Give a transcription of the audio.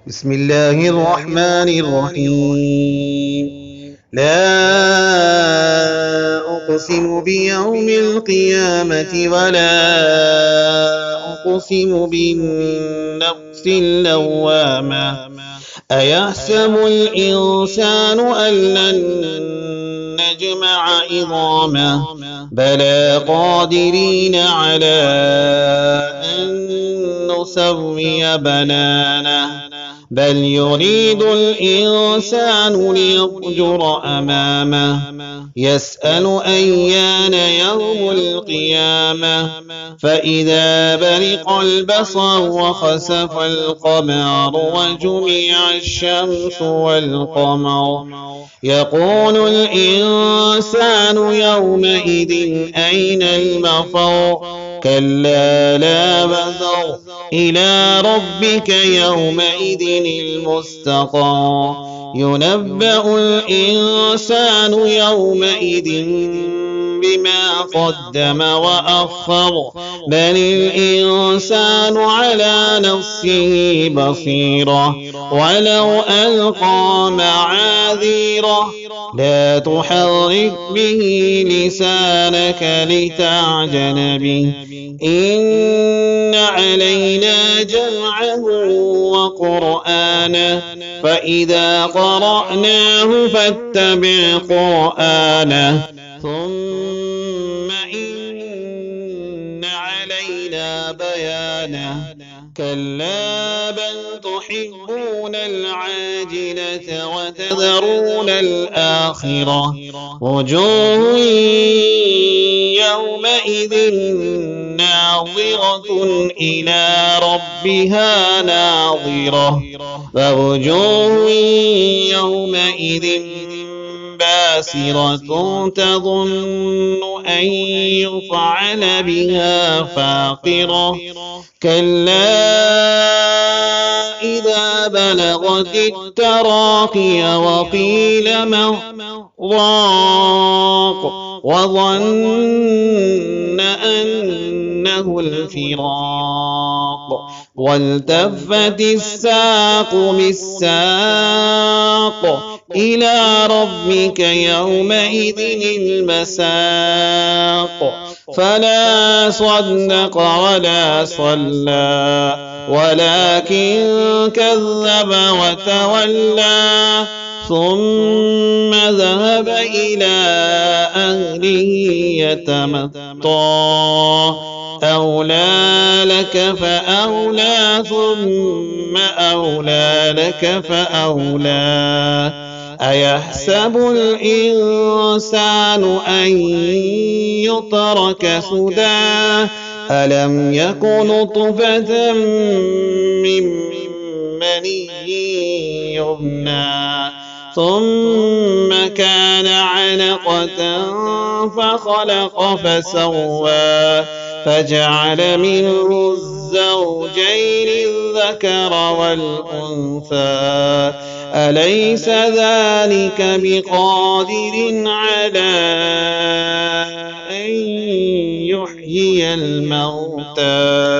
بسم الله الرحمن الرحيم. لا أقسم بيوم القيامة ولا أقسم بالنفس اللوامة. أيحسب الإنسان أن لن نجمع عظامه بلى قادرين على أن نسوي بنانه بل يريد الإنسان ليفجر أمامه يسأل أيان يوم القيامة فإذا برق البصر وخسف القمر وجمع الشمس والقمر يقول الإنسان يومئذ أين المفر كلا لا وزر إلى ربك يومئذ المستقر ينبأ الإنسان يومئذ بما قدم وأخر بل الإنسان على نفسه بصيرة ولو ألقى معاذيره لا تحرك به لسانك لتعجل به إن علينا جمعه وقرآنه فإذا قرأناه فاتبع قرآنه ثم إن علينا بيانه كلا بل تحبون العاجلة وتذرون الآخرة وجوه يومئذ ناظرة إلى ربها ناظرة فوجوه يومئذ باسرة تظن أن يفعل بها فاقرة كلا إذا بلغت التراقي وقيل من راق وظن أنه الفراق والتفت الساق بالساق إلى ربك يومئذ المساق فلا صدق ولا صلى ولكن كذب وتولى ثم ذهب إلى أهله يتمطى أولى لك فأولى ثم أولى لك فأولى أيحسب الإنسان أن يترك سدى ألم يك نطفة من مني يمنى ثم كان علقة فخلق فسوى فجعل منه الزوجين الذكر والأنثى أليس ذلك بقادر على أن يحيي الموتى